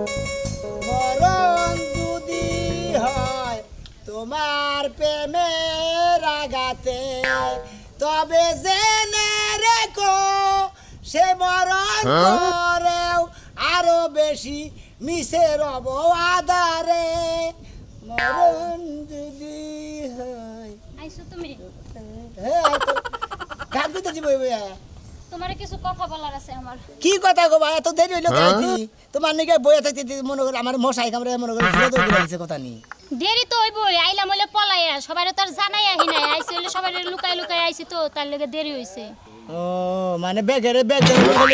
মরণ যদি হয় তোমার প্রেমের আঘাতে, তবে জেনে রেখো সে মরণ করেও আরো বেশি মিশে রব আধারে। মরণ যদি হয়। আইছো তুমি? হ্যাঁ গান করতেছি বই বই। তোমার কিছু কথা বলার আছে আমার। কি কথা গো ভাই, এত দেরি হইলো গাইছি? তোমার নিকে বইয়া থাকতে মনে করে আমার মশাই কামড়ে মনে করে ফিরে দৌড়ে গেছে কথা নি। দেরি তো হইবই, আইলাম হইলে পলাইয়া, সবাইরে তো আর জানাই আহি নাই, আইছি হইলে সবাইরে লুকাই লুকাই আইছি তো তার লাগে দেরি হইছে। ও মানে ব্যাগের ব্যাগ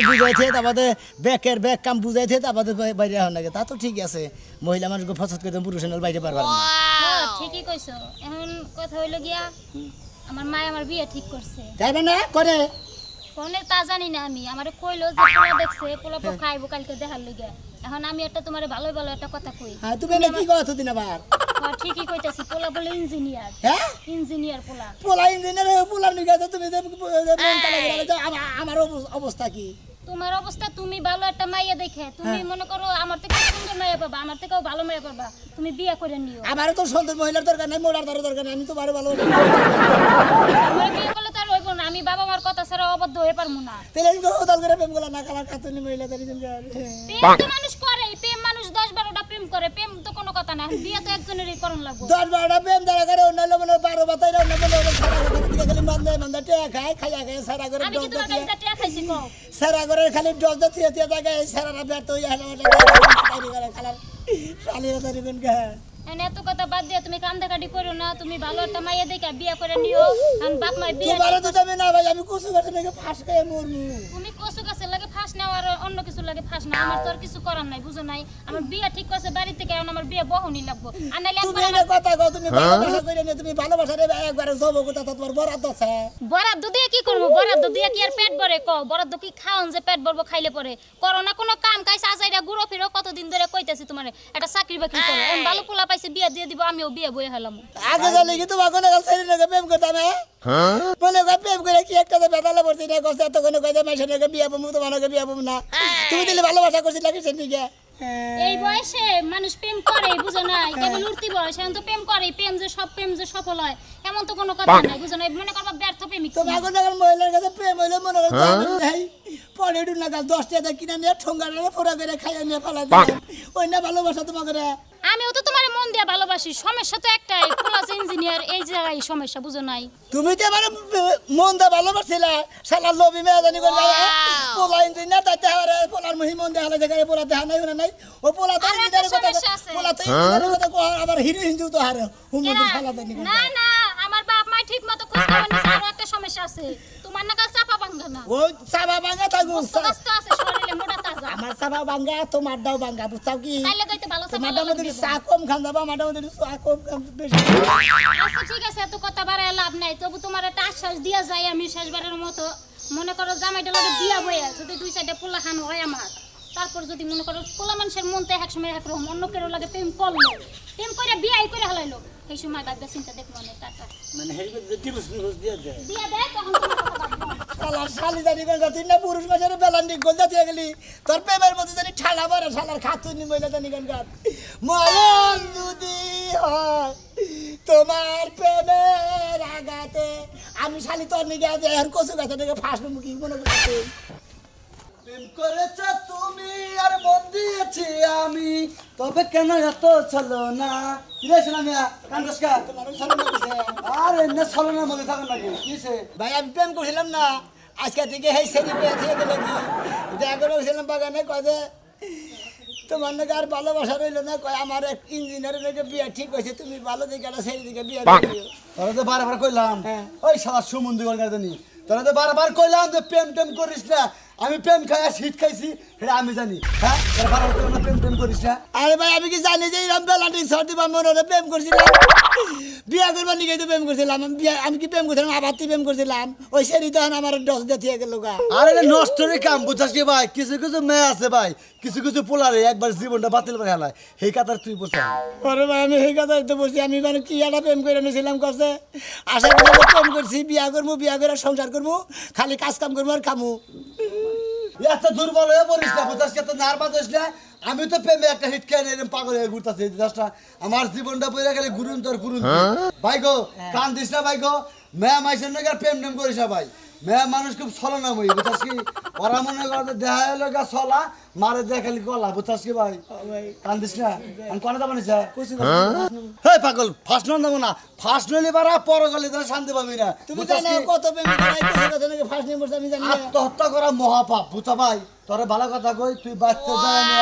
বুঝাইছে, তারপরে ব্যাগের ব্যাগ কাম বুঝাইছে, তারপরে বাইরে হওয়ার লাগে। তা তো ঠিক আছে, মহিলা মানুষকে ফসত করে পুরুষের বাইরে পারবার না। হ্যাঁ ঠিকই কইছো। এখন কথা হইলো গিয়া আমার মা আমার বিয়ে ঠিক করছে। তাই মানে করে কোনে তা জানি না আমি, আমারে কইলো যে পোলা দেখছে, পোলা পো খাইবো কালকে দেখার লইগা। এখন আমি একটা তোমারে ভালো ভালো একটা কথা কই। হ্যাঁ তুমি না কি কথা দিন আবার? হ্যাঁ ঠিকই কইতাছি, পোলা বলে ইঞ্জিনিয়ার। হ্যাঁ ইঞ্জিনিয়ার পোলা। পোলা ইঞ্জিনিয়ার পোলার নিকে তুমি যে মন তালা গেলে আমার অবস্থা কি? তোমার অবস্থা, তুমি ভালো একটা মাইয়া দেখে তুমি মনে করো আমার থেকে সুন্দর মাইয়া পাবা, আমার থেকেও ভালো মাইয়া পাবা, তুমি বিয়ে করে নিও। আমারও তো সুন্দর মহিলার দরকার নাই, মোড়ার দরকার নাই, আমি তো ভালো আমার বিয়ে করলে তো আর হইব না, আমি বাবা মার কথা ছাড়া অবদ্ধ হয়ে পারবো না। তাহলে আমি কোথাও করে প্রেম করলাম না, কালার কাতুনি মহিলা তারি প্রেম তো মানুষ করে, প্রেম মানুষ 10-12টা প্রেম করে, প্রেম তো কোনো কথা না, বিয়ে তো একজনেরই করণ লাগবে। 10-12টা প্রেম দ্বারা করে অন্য মনে 12 বাতাই অন্য মনে সারা করে দিকে খালি মান্দে মান্দে টেয়া খায় খাইয়া খায় সারা করে আমি কি তোমার কাছে টিয়া খাইছি কও? সারা করে খালি ডজ দিয়ে দিয়ে থাকে সারাটা ব্যর্থ হয়ে হলো তারি করে খালার শালিরা তারি কোন কা। এনে এত কথা বাদ দিয়ে তুমি কান্দাকাটি করো না, তুমি ভালো একটা মাইয়া দেখে বিয়ে করে নিও। কারণ বাপ মাই বিয়ে তোমারে তো যাবে না ভাই, আমি কুসু কাটে নাকি ফাঁস খাই মরমু। তুমি কচু গাছের লাগে ফাঁস নাও আর অন্য কিছু লাগে ফাঁস নাও, আমার তো আর কিছু করার নাই, বুঝো নাই? আমার বিয়ে ঠিক করছে বাড়ি থেকে, এখন আমার বিয়ে বহনই লাগবো। আর নাইলে তুমি একবার এটা কথা কও, তুমি ভালোবাসা করে নিয়ে তুমি ভালোবাসা রে একবারে জব কথা তো তোমার বরাদ্দ আছে। বরাদ্দ দিয়ে কি করবো? বরাদ্দ দিয়ে কি আর পেট ভরে? কও বরাদ্দ কি খাওন যে পেট ভরবো খাইলে পরে? করো না কোনো কাম কাজ, আজাইরা ঘুরো ফিরো, কতদিন ধরে কইতাছি তোমারে একটা চাকরি বাকরি করো। এখন ভালো পোলা পাইছে, বিয়ে দিয়ে দিব, আমিও বিয়ে বয়ে হলাম। আগে জানি কি তোমার কোনো গাল ছেড়ে নাকি প্রেম করতাম? বলে প্রেম করে কি একটা তো বেতালে পড়ছি না, কষ্ট এত কোনো কয়ে মাসের নাকি বিয়ে পাবো, তোমার নাকি বিয়ে পাবো না। তুমি দিলে ভালোবাসা করছি নাকি সেদিকে? এই বয়সে মানুষ প্রেম করে, বুঝো নাই? কেবল উঠতি বয়স, এখন তো প্রেম করে। প্রেম যে সফল হয় এমন তো কোনো কথা নাই, বুঝো নাই? মনে করবা ব্যর্থ প্রেমিক। তুমি এখন যখন মহিলার কাছে প্রেম হইলে মনে করো পরে না গাছ 10 টাকা কিনে নিয়ে ঠোঙ্গা নিয়ে ফোড়া করে খাইয়া নিয়ে ফেলা দিলাম, ওই না ভালোবাসা তোমাকে? আমিও তো তোমার মন দিয়া ভালোবাসি, সমস্যা তো একটাই, পোলাস ইঞ্জিনিয়ার, এই জায়গায় সমস্যা, বুঝো নাই? তুমি তো আমার মন দা ভালোবাসছিলা, শালা লোভি মেয়ে জানি করে পোলা ইঞ্জিনিয়ার তাইতে হারে পোলার মহি মন দেখা লাগে, পোলা দেখা নাই না নাই, ও পোলা তো ইঞ্জিনিয়ারের কথা, পোলা তো ইঞ্জিনিয়ারের কথা কো, আবার হিরো হিন্দু তো হারে হুমুদি শালা দেনি। না না, আমার বাপ মা ঠিক মতো খোঁজ খবর নিছে, আরো একটা সমস্যা আছে, তোমার না কাল চাপা ভাঙা না, ও চাবা ভাঙা থাকু, কষ্ট আছে শরীরে, মোটা তাজা। আমার চাবা ভাঙা তোমার দাও ভাঙা, বুঝছাও কি? তাইলে কইতে ভালো চাপা তোমার মধ্যে চা কম খান যাবা, আমার মধ্যে চা কম খান বেশি। আচ্ছা ঠিক আছে, এত কথা বাড়ায় লাভ নাই, তবু তোমার একটা আশ্বাস দিয়া যায় আমি শেষবারের মতো। মনে করো জামাইটা লাগে বিয়া বইয়া, যদি 2-4টা পোলা খান হয় আমার, তারপর যদি মনে করো পোলা মানুষের মন তো এক সময় একরকম, অন্য কেউ লাগে প্রেম করলো, প্রেম করে বিয়াই করে হালাইলো, এই সময় ভাববে চিন্তা দেখবো না, টাটা মানে হেরিকে ডিভোর্স দিয়ে দেয়। বিয়া দেয় তখন তোমার কথা ভাববো। শালার শালি জানি কোন তুই না পুরুষ মাসের বেলান্ডি গোল জাতি গেলি, তোর প্রেমের মধ্যে জানি ঠালা পড়ে, শালার খাতুনি মহিলা জানি কোন গান। মরণ যদি হয় তোমার প্রেমের আঘাতে, আমি শালি তোর নিকে আজ এর কচু গাছে থেকে ফাঁস মুখি মনে করতে। প্রেম করেছ তুমি আর মন দিয়েছি আমি, তবে কেন এত চলো না? কিরে শোনা মিয়া কান্দসকা, তোমার শালি মারছে। আর এমনি চলো না মধ্যে থাকেন নাকি? কিছে ভাই আমি প্রেম করছিলাম না, আজকে থেকে হেই সেরি পেয়ে থেকে গেল কি দেখা করে গেছিলাম বাগানে, কয় যে তোমার নাকি আর ভালোবাসা রইলো না, কয় আমার এক ইঞ্জিনিয়ারের নাকি বিয়ে ঠিক হয়েছে, তুমি ভালো দিকে একটা সেই দিকে বিয়ে করিও। তোরা তো বারবার কইলাম, হ্যাঁ। ওই শালা সুমন্দি গলগার জানি, তোরা তো বারবার কইলাম যে প্রেম টেম করিস না। আমি প্রেম খাইয়া শীত খাইছি, সেটা আমি জানি। হ্যাঁ তোরা বারবার কইলাম না প্রেম টেম করিস না। আরে ভাই আমি কি জানি যে এরকম বেলাটি সর্দি বা মনে হলে প্রেম করছিলাম, বিয়ে করবার নিকে তো প্রেম করছিলাম, আমি কি প্রেম করছিলাম, আবার তুই প্রেম করছিলাম, ওই সেরি তখন আমার ডস দিয়ে গেল গা। আরে নষ্ট রে কাম বুঝাস কি ভাই? কিছু কিছু মেয়ে আছে ভাই, কিছু কিছু পোলারে একবার জীবনটা বাতিল করে হেলায়, সেই কাতার তুই বসে। পরে ভাই আমি সেই কথা তো বলছি, আমি মানে কি একটা প্রেম করে নিয়েছিলাম কষ্ট, আশা করি প্রেম করছি, বিয়া করবো, বিয়া করে সংসার করবো, খালি কাজ কাম করবো আর খামু। এত দুর্বল হয়ে পড়িস না বুঝাস এত নার্ভাস হইস না আমি তো প্রেমে একটা হিট খেয়ে এরকম পাগল হয়ে ঘুরতেছি দেশটা আমার জীবনটা পড়ে গেলে গুরুন তোর গুরুন ভাই গো কান দিস না ভাই গো মেয়া মাইসের নাকি আর প্রেম টেম করিস না ভাই মেয়া মানুষ খুব ছলনাময়ী বুঝাস কি ওরা মনে করে দেখা হলো গা ছলা মারে দেখালি কলা বুঝাস কি ভাই কান দিস না আমি কোনে যাবো নিছে হে পাগল ফার্স্ট নন যাবো না ফার্স্ট নইলে বারা পর গেলে তোরা শান্তি পাবি না তুমি বুঝছাস জানো কি? কত প্রেমিক কইছে কথা নাকি ফার্স্ট নাম্বার আমি জানি না। আত্মহত্যা করা মহাপাপ বুঝা ভাই তোরা ভালো কথা কই তুই বাচ্চা যায় না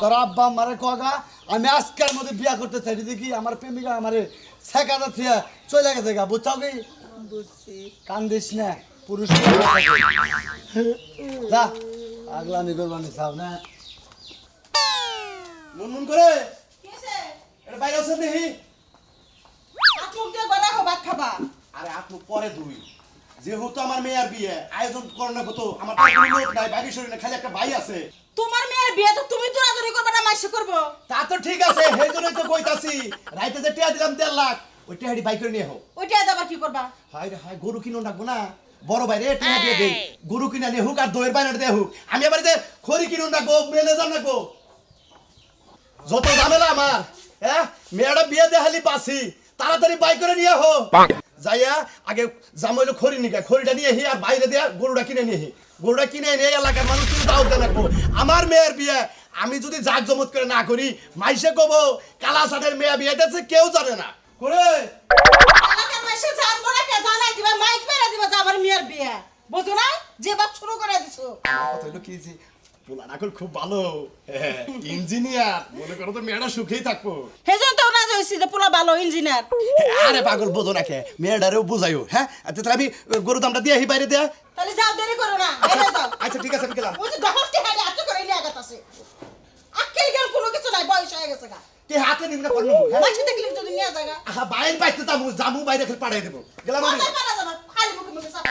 তোর আব্বা আমারে কগা আমি আজকের মধ্যে বিয়া করতে চাই দেখি আমার প্রেমিকা আমারে শেখাতে থিয়া চলে গেছে গা বুঝছাও কি বুঝছি। কান্দিস না পুরুষ যা আগলামি করবানি চাও না মুন করে এটা বাইরে আছে দেখি আরে আপনি পরে দুই যেহেতু আমার মেয়ের বিয়ে আয়োজন করেন না তো আমার তো কোনো লোক নাই বাইরে শরীরে খালি একটা ভাই আছে তোমার মেয়ের বিয়ে তো তুমি দৌড়াদৌড়ি করবে না মাইসে করবো তা তো ঠিক আছে সেই জন্যই তো কইতাছি রাইতে যে টিয়া দিলাম 1.5 লাখ ওই টিয়াটি বাইক করে নিয়ে হোক ওইটা আবার কি করবা হাই রে হাই গরু কিনো রাখবো না বড় বাইরে টিয়া দিয়ে দেই গরু কিনে নিয়ে হোক আর দইয়ের বাইরে দিয়ে হোক আমি আবার যে খড়ি কিনো রাখবো ম্যানেজার রাখবো যত ঝামেলা আমার হ্যাঁ মেয়েটা বিয়ে দেখালি পাছি তাড়াতাড়ি বাইক করে নিয়ে হোক যাইয়া আগে জামাইলো খড়ি নিকা খড়িটা নিয়ে হি আর বাইরে দিয়া গরুটা কিনে নিয়ে হি গরুটা কিনে নিয়ে এলাকার মানুষ কিন্তু দাও দেন রাখবো আমার মেয়ের বিয়ে আমি যদি জাক জমত করে না করি মাইসে কব কালা সাটের মেয়ে বিয়ে দিয়েছে কেউ জানে না করে এলাকার মাইসে জানবো না কে জানাই দিবা মাইক মেরে দিবা যে আমার মেয়ের বিয়ে বুঝো না যে বাপ শুরু করে দিছো কথা হলো কি যে পোলার এখন খুব ভালো ইঞ্জিনিয়ার মনে করো তো মেয়েটা সুখেই থাকবো হেজন তো না হইছি যে পোলা ভালো ইঞ্জিনিয়ার আরে পাগল বোঝো না কে মেয়েটারেও বুঝাইও হ্যাঁ আচ্ছা তাহলে আমি গরু দামটা দিয়ে আহি বাইরে দেয়া তাহলে যাও দেরি করো না এই যাও আচ্ছা ঠিক আছে আমি গেলাম ওই যে দহসটি হাড়ি আটকে করে নিয়ে আগাতাছে আক্কেল গেল কোনো কিছু নাই বয়স হয়ে গেছে গা কে হাতে নিবি না করবো হ্যাঁ মাইসে দেখলি যদি নিয়ে যায় গা আহা বাইরে বাইতে জামু বাইরে খেলে পাঠাই দেবো গেলাম আমি কোথায় পারা যাবে খালি মুখে মুখে চাপ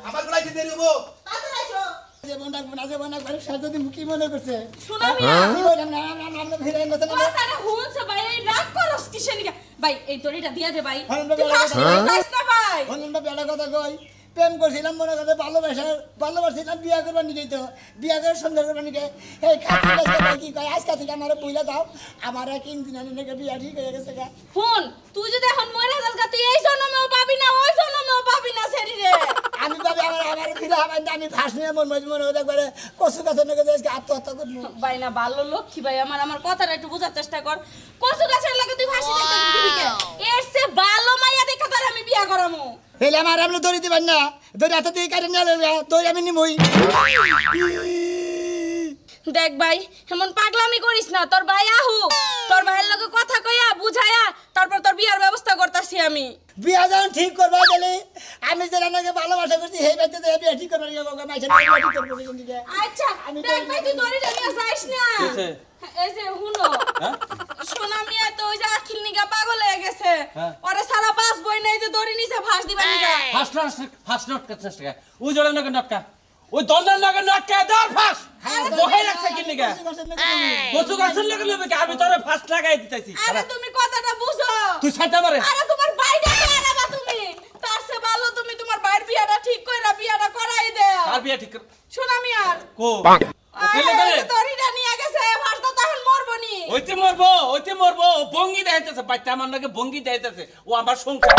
আমার গুলাই দেরি হবো তাতে নাইছো যেমন ডাকবো না যেমন ডাকবো সাথে যদি মুখি মনে করছে শোনামি আমি বললাম না না না ফিরে না কথাটা হুনছে ভাই এই রাগ করস কিসে নিকা ভাই এই দড়িটা দিয়া দে ভাই হ্যাঁ, তুই ফাঁস যাইস না ভাই অন্য বেলা কথা কই প্রেম করছিলাম মনে কথা ভালোবাসছিলাম বিয়া করবার নিয়ে তো বিয়া করে সুন্দর করবার নিয়ে এই খাতি গাছটা ভাই কি কয় আজকা থেকে আমার বইলা দাও আমার এক ইঞ্জিনিয়ার নাকি বিয়া ঠিক হয়ে গেছে গা হুন তুই যদি এখন মরে যাস গা তুই এই জন্মেও পাবি না ওই জন্মেও পাবি না শরীরে আমি ভাবি আমার ফিরে আমার আমি ফাঁস নিয়ে মনে হতে পারে কচু গাছের নাকি আজকে আত্মহত্যা করবো ভাই না ভালো লক্ষ্মী ভাই আমার কথাটা একটু বোঝার চেষ্টা কর কচু গাছের লাগে তুই ফাঁসি দিতে দিবি কে এর সে ভালো মাইয়া দেখা তোর আমি বিয়া করামু হেলে আমার আপনি দড়ি দিবেন না দড়ি হাতে দিয়ে কাটে নিয়ে দড়ি আমি নিমই দেখ ভাই এমন পাগলামি করিস না তোর ভাই আহু তোর ভাইয়ের লগে কথা কইয়া বুঝায়া তারপর তোর বিয়ার ব্যবস্থা করতাছি আমি বিয়া যখন ঠিক করবা গেলে আমি যেটা নাকি ভালোবাসা করছি সেই বাচ্চা তো বিয়া ঠিক করবার গেলে মাইছে বিয়া ঠিক করবো কিন্তু আচ্ছা দেখ ভাই তুই দড়িটা নিয়ে যাইস না এই যে হুনো সোনা মিয়া তো ওই যে আখিল নিগা পাগল হয়ে গেছে ওরে সারা বাস বই নাই যে দড়ি নিছে ফাঁস দিবা নিগা ফার্স্ট নট কাছে ওই জোড়া নাকি নটকা ওই দন্ডার নাকি নটকা দার ফার্স্ট বহে রাখছে কি নিগা কচু গাছের লাগে লবে আমি তোরে ফার্স্ট লাগাই দিতেছি আরে তুমি কথাটা বুঝো তুই ছাইতে পারে আরে তোমার বাইটা করে না তুমি তার সে ভালো তুমি তোমার বাইর বিয়াটা ঠিক কইরা বিয়াটা করাই দাও আর বিয়া ঠিক কর সোনা মিয়ার কো আরে দড়িটা নিয়ে গেছে ফাঁস তো তখন মরবনি ওইতে মরবো ও ভঙ্গি দেখাইতেছে বাচ্চা আমার নাকি ভঙ্গি দেখাইতেছে ও আমার সংসার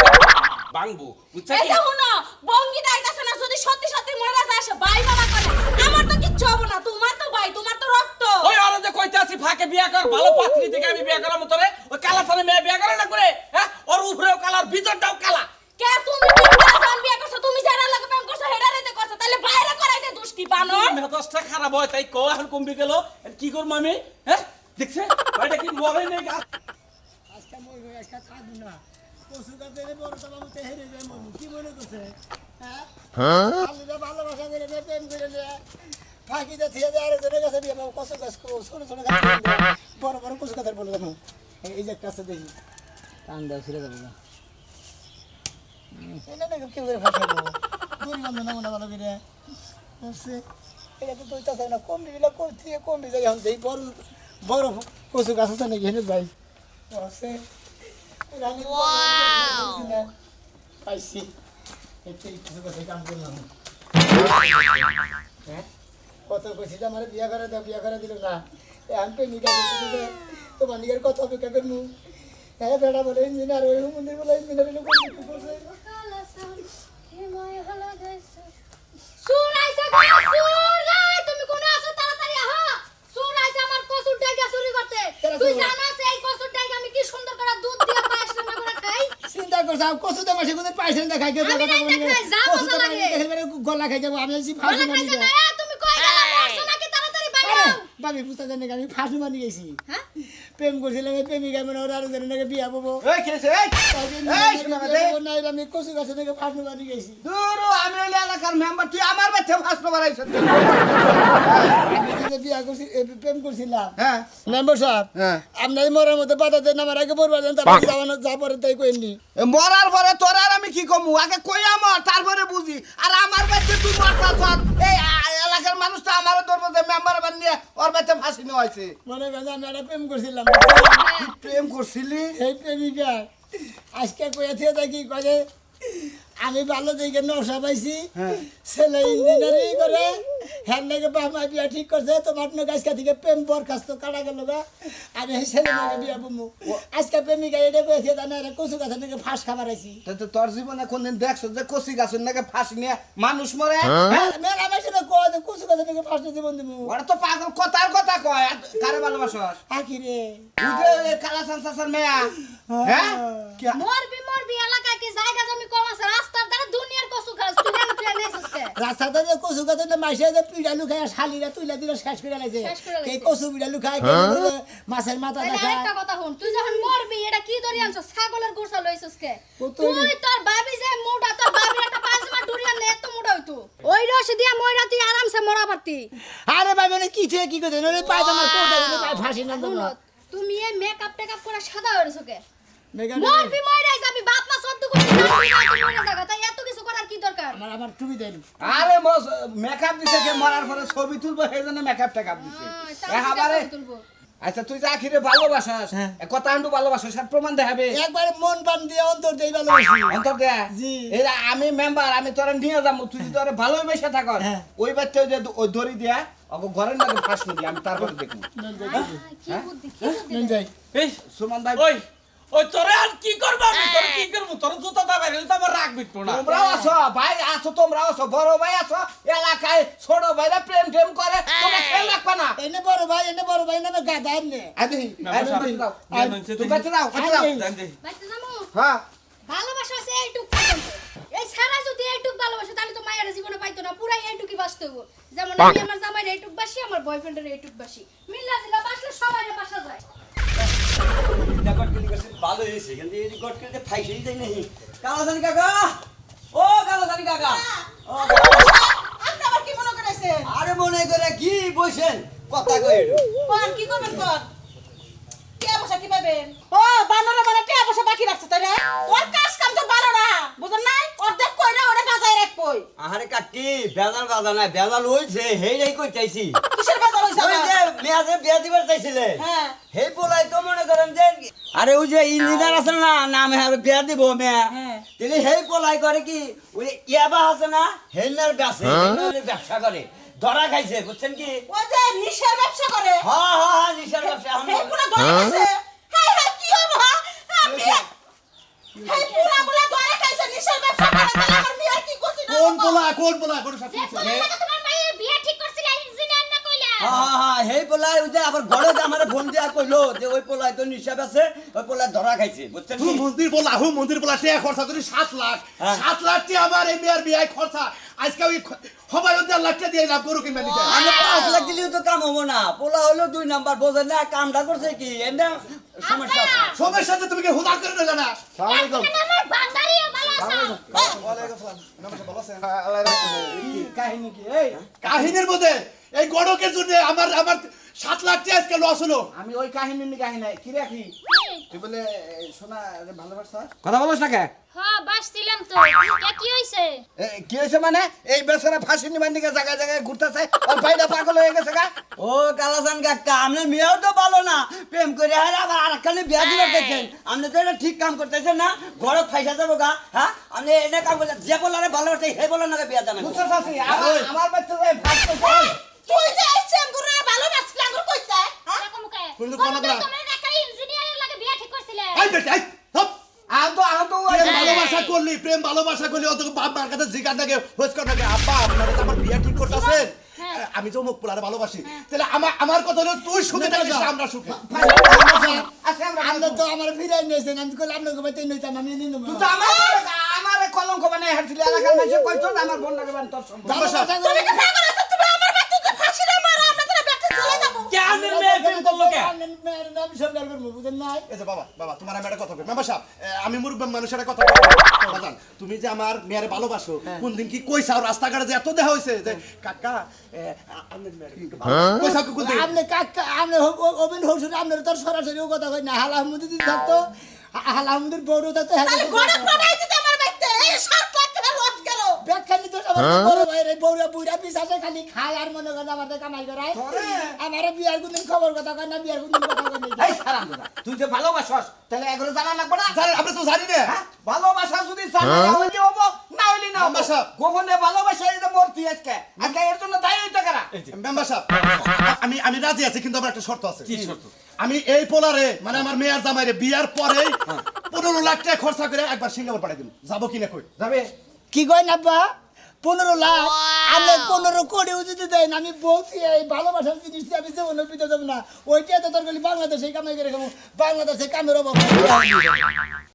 ভাঙবো বুঝছ এই কি যে হুনো বঙ্গি দাইতাছে না যদি সত্যি সত্যি মরে যায় সে ভাই মামা করে আমার তো কিচ্ছু হবে না তোমার তো ভাই তোমার তো রক্ত ওই আর যে কইতাছি ফাঁকে বিয়া কর ভালো পাত্রী থেকে আমি বিয়া করামু তোরে ওই কালা সালে মেয়ে বিয়া করে না করে হ্যাঁ ওর উপরেও কালার ভিতরটাও কালা কে তুমি প্রেম বিয়ে করছো তুমি যারা লাগে প্রেম করছো হেডা রেতে করছো তাহলে বাইরে করাই দে দুষ্টি বানর মেজাজটা খারাপ হয় তাই কো এখন কমবি গেল কি করব আমি হ্যাঁ দেখছে এটা কি মরে নেই গা আজকে মরবো আজকে থাকবো না কচু গাছের বড় সব আমাকে হেরে যায় মরবো কি মনে করছে হ্যাঁ আলুটা ভালোবাসা করে নিয়ে প্রেম করে নিয়ে ফাঁকিতে থিয়ে দেয় আরেকজনের কাছে বিয়ে পাবো কচু গাছ ছোট ছোট গাছ বড় বড় কচু গাছের বলে দেখো এই যে একটা আছে দেখি টান দেওয়া ছিঁড়ে যাবে না এটা দেখো কেউ করে ফাঁসাবো দূর বান্ধব না মনে ভালো করে বুঝছে এটা তো দইটা চাই না কম দিবিলা কম থেকে কম দিয়ে যায় এখন যেই বড় বড় কচু গাছ আছে নাকি হেনে ভাই আছে পাইছি এটাই কিছু কথা কাম করলাম হ্যাঁ কত কইছি যে আমার বিয়া করে দাও, বিয়া করে দিল না। এখন প্রেমিকা বলতে তোমার নিজের কত অপেক্ষা করবো। হ্যাঁ বেটা বলে ইঞ্জিনিয়ার, ওই মন্দির বলে ইঞ্জিনিয়ার করছে। সুর আইছে গো, সুর রে, তুমি কোন আছো? তাড়াতাড়ি আহো। সুর আইছে আমার কসুর ডাইগা চুরি করতে। তুই জানাস এই কসুর ডাইগা আমি কি সুন্দর করে দুধ দিয়ে পায়েস রান্না করে খাই? চিন্তা করছ কচু তো মাসে কোন পাইছেন না খাই আমি না খাই, যা মজা লাগে। গলা খাই যাবো আমি আছি বলে ফাঁসি মানি খাইছে না, তুমি কই গেলা? মরছো নাকি? তাড়াতাড়ি বাইরে আও। বাবি বুঝতে জানি আমি ফাঁসি মানি গেছি। হ্যাঁ? প্রেম করছিলাম এই প্রেমিকা মানে ওরা আরো জানি নাকি বিয়া পাবো। এই খেয়েছে এই শোনা দে আমি কচু গাছে নাকি ফাঁসি মানি গেছি। দূর আমি ওই এলাকার মেম্বার, তুই আমার বাচ্চা ফার্স্ট বাড়াইছ। আমি যে বিয়া করছি প্রেম করছিলাম। হ্যাঁ মেম্বার সাহেব হ্যাঁ। আপনি এই মরার মধ্যে বাধা দেন, আমার আগে বলবার দেন, তারপরে যাওয়ানো যা পরে তাই কইনি। মরার পরে তোর আর আমি কি কমু, আগে কই আমার তারপরে বুঝি। আর আমার বাচ্চা তুই মরতা এই এলাকার মানুষ তো আমারও ধরবো যে মেম্বার বানিয়ে ওর বাচ্চা ফাঁসি নেওয়া হয়েছে। মনে করেন আমি একটা প্রেম করছিলাম, প্রেম করছিলি? এই প্রেমিকা আজকে কয়েছে দেখি কয়ে আমি ভালো দেখে নশা পাইছি, ছেলে ইঞ্জিনিয়ারিং করে, হ্যাঁ লাগে বাবা বিয়া ঠিক করছে, তোমার আজকে থেকে প্রেম বরখাস্ত কাটা গেল গা, আমি এই ছেলে মেয়েকে বিয়া বমু। আজকে প্রেমিকা এটা কয়েছে জানে কচু গাছের নাকি ফাঁস খাবার আইছি। তো তোর জীবনে কোনদিন দেখছো যে কচি গাছের নাকি ফাঁসি নিয়ে মানুষ মরে? মেলা মাইছে না কয় যে কচু গাছের নাকি ফাঁস জীবন দিব। ওরা তো পাগল, কথার কথা কয়। আর কারে ভালোবাসস? আখি রে বুঝে কালা সানসাসার মেয়া। হ্যাঁ মরবি এলাকায় কি জায়গা জমি কম আছে? রাস্তার ধারে দুনিয়ার কসু খাস, তুই জানো তুই এনেছিস কে? রাস্তাতে যে কচু গাছের মাইছে যে পিড়ালু খায় শালিরা তুইলা দিলে শেষ করে লাইছে। শেষ করে লাইছে। এই কচু পিড়ালু খায়, মাছের মাথা তাহলে দেখা। আরেকটা কথা শুন, তুই যখন মরবি এটা কি ধরি আনছস? ছাগলের গোড়া লইছস কে? ও তো তুই তোর ভাবি যে মোটা, তোর ভাবির একটা পাঁচমা ডুরিয়া নে এত মোটা হইতো। ওই রস দিয়া মইরা তুই আরামসে মরা পারতি। আরে ভাই মানে কি থেকে কি করছে ওই পায় তোমার কোটা পায় ফাঁসি না শুনো, তোমার তুমি এই মেকআপ টেকআপ করে সাদা হইছো কে? মেগা মরবি মইরাই যাবি, বাপ মা সদ্য করছিস মরে যাবে, তাই এত কিছু করার কি দরকার? আমার টুপি দেন। আরে মেকআপ দিছে কে? মরার পরে ছবি তুলবো সেই জন্য মেকআপ টেকআপ দিছে। একেবারে তুলবো। আচ্ছা তুই যা আখিরে ভালোবাসাস, কথা আন্ডু ভালোবাসাস, আর প্রমাণ দেখাবে। একবারে মন বান দিয়ে অন্তর দেই ভালোবাসি। অন্তর দে। জি। এই যে আমি মেম্বার, আমি তোরে নিয়ে যাবো, তুই যদি তোরে ভালোই বেসে থাকস, হ্যাঁ। ওই বাচ্চা যে ওই দড়ি দিয়া ওকে ঘরের মধ্যে ফাঁস নিবি, আমি তারপরে দেখবো। কি বুদ্ধি, কি বুদ্ধি নেন রে? যাই। এই সুমন ভাই ওই ওই তোরে আর কি করব? আমি তোরে কি করব? তোর জুতা দাবাই রে তো আমার রাগ বিটবো না। তোমরাও আছো, ভাই আছো, তোমরাও আছো, বড় ভাই আছো, এলাকায় ছোট ভাইরা প্রেম টেম করে, তোমরা খেয়াল রাখবা না। এনে বড় ভাই নামে গাদা এনে। আদি মেম্বার সাহেব, তুমি বাচ্চা দাও, বাচ্চা দাও। জান দে। বাইতে যামু? হ্যাঁ ভালোবাসা আছে এইটুক পর্যন্ত। এই সারা যদি এইটুক ভালোবাসা তাহলে তো মায়ের জীবনে পাইতো না, পুরাই এইটুকই বাঁচতে হবো। যেমন আমি আমার জামাইয়ের এইটুক বাসি, আমার বয়ফ্রেন্ডের এইটুক বাসি, মিল্লা জিলা বাসলে সবাই বাসা যায়। ভালো হয়েছে কিন্তু এই গটকে ফাইসেই যাই নাহি। কালাসানি কাকা, ও কালাসানি কাকা, আপনি আবার কি মনে করেছেন? আরে মনে করে কি বসেন কথা কই কোন কি করবেন কোন? টিয়া পয়সা কি পাবেন? ও বানরে মানে টিয়া পয়সা বাকি রাখছে তাই না? ওর কাজ কাম তো ভালো না, বুঝেন নাই? অর্ধেক কই না ওরে বাজায় রাখবই। আরে কাকি বেজাল বাজা নাই, বেজাল হইছে হেই কই চাইছি। কিসের বাজার হইছে? ওই যে মেয়াদে বিয়া দিবার চাইছিলে, হ্যাঁ। হেই পোলাই তো মনে করেন যে আরে ওই যে ইঞ্জিনিয়ার আছে না, নামে আর বিয়া দিব মেয়া, হ্যাঁ। তিনি হেই পোলাই করে কি ওই ইয়াবা আছে না, হেনার ব্যবসা করে, ধরা খাইছে বুঝছেন কি? ও যে নিশার ব্যবসা করে। হ্যাঁ নিশার ব্যবসা হে পুরা ধরে গেছে। হাই হাই কি হবো হ্যাঁ? আপনি হাই পুরা বলে ধরে খাইছে নিশার ব্যবসা করে, তাহলে আমার মেয়ে কি করছে না? কোন বলা কোন সাথে যে পোলাটা তোমার মায়ের বিয়ে ঠিক করছিল ইঞ্জিনিয়ার না কইলা? হেই পোলাই ওই যে আবার ঘরে আমার ফোন দিয়া কইলো যে ওই পোলাই তো নিশাব আছে, ওই পোলাই ধরা খাইছে বুঝছেন কি? মন্দির বলা টিয়া খরচা করি 7 লাখ। 7 লাখ টিয়া আমার এই মেয়ের বিয়ে খরচা। আজকে ওই সবাই 1.5 লাখ টাকা দিয়ে লাভ গরু কিনবে দিতে। আমি 5 লাখ দিলেও তো কাম হবো না, পোলা হলো 2 নাম্বার বোঝেন না, কামটা করছে কি এমনি সমস্যা আছে। সবের সাথে তুমি কি হুদা করে নিলে না? আমার বান্দারিও ভালো আছে। কাহিনী কি? এই কাহিনীর মধ্যে এই গড়কের জন্য আমার 7 লাখ টাকা আজকে লস হলো। আমি ওই কাহিনী নিয়ে কাহিনী নাই কি রাখি? তুই বলে সোনা ভালোবাসা কথা বলছ না কে? হ্যাঁ বাসছিলাম তো। কে কি হইছে? কি হয়েছে মানে? এই বেচারা ফাঁসি নিবার দিকে জায়গায় জায়গায় ঘুরতেছে, আর বাইরে পাগল হয়ে গেছে গা। ও কালাসান কাকা, আপনার মেয়েও তো ভালো না, প্রেম করে হারে আবার আরেকখানে বিয়া দিবার দেখেন। আপনি তো এটা ঠিক কাম করতেছেন না, ঘরে ফাইসা যাবো গা। হ্যাঁ আপনি এটা কাম করছেন, যে বলারে ভালোবাসে হে বলার নাকি বিয়া জানা। বুঝতে চাচ্ছি আমার বাচ্চা ফাঁস করছে। তুই যে আইছে আঙ্গুরে ভালোবাসছিস আঙ্গুর কইছে হ্যাঁ দেখো মুখে কিন্তু কোন কোনো না- তোমরা একটা ইঞ্জিনিয়ারের লাগে বিয়ে ঠিক করছিলে আই বেটি আই হপ আম তো প্রেম ভালোবাসা করলি প্রেম ভালোবাসা করলি অত বাপ মার কাছে জিজ্ঞাসা থাকে হোস কর থাকে আব্বা আপনারা তো আমার বিয়ে ঠিক করতেছেন হ্যাঁ। আমি তো মুখ পোলারে ভালোবাসি তাহলে আমার কথা হলো তুই সুখে থাকিস আমরা সুখে আজকে আমরা আপনি তো আমার ফিরাই নিয়েছেন আমি কইলাম আপনাকে বাইতে নইতাম আমি নিয়ে নেবো তুই তো আমার কলঙ্ক বানাই হাঁটছিলি এলাকার মানুষে কইতো না আমার বোনটাকে বান তোর সম্পর্ক ভালোবাসা তুমি কি পাগল আছো তুমি আমার বাচ্চাকে ফাঁসি না মারো আমরা তোরা ব্যাটে চলে যাব কেন মেয়ে প্রেম করলো কে নাম সরকার করবো বুঝেন নাই এই যে বাবা তোমার আমি একটা কথা কই মেম্বার সাহেব আমি মুরব্বী মানুষের একটা কথা কই বাজান তুমি যে আমার মেয়ের ভালোবাসো কোন দিন কি কইছাও রাস্তাঘাটে যে এত দেখা হইছে যে কাকা আপনি কইছাও কি কোন দিন আপনি কাকা আপনি অবিন হোসেন আপনার তোর সরাসরি ও কথা কই না হালাহমুদি দিন থাকতো হালাহমুদির বড় থাকতো তাহলে গড় প্রণাই দিতে আমার বাইতে এই 7 লাখ টাকা লস গেল ব্যাখ্যানি তো আমার বড় ভাই রে বড় বুড়া পিছাতে খালি খায় আর মনে করে আমার কামাই করায় আমার বিয়ার কোনদিন খবর কথা কয় না বিয়ার কোনদিন কথা কয় না এই হারাম দাদা তুই যে ভালোবাসস তাহলে এগুলো জানা লাগবে না জানেন আমরা তো জানি না হ্যাঁ? ভালোবাসা যদি জানা হইলে হবো না হইলে না হবো। ভালোবাসা। গোপনে ভালোবাসা এই যে মরতি আজকে এর জন্য দায়ী হইতে কারা মেম্বার সাহেব আমি রাজি আছি কিন্তু আমার একটা শর্ত আছে কি শর্ত? আমি এই পোলারে মানে আমার মেয়ের জামাইরে বিয়ার পরে 15 লাখ টাকা খরচা করে একবার সিঙ্গাপুর পাঠাই দিন যাবো কিনা কই যাবে কি কয় না বা 15 লাখ আমি 15 কোটিও যদি দেন আমি বলছি এই ভালোবাসার জিনিস দিয়ে আমি জীবনের ভিতরে যাবো না ওইটা তো তোর বাংলাদেশে কামাই করে খাবো বাংলাদেশে কামের অভাব নাই।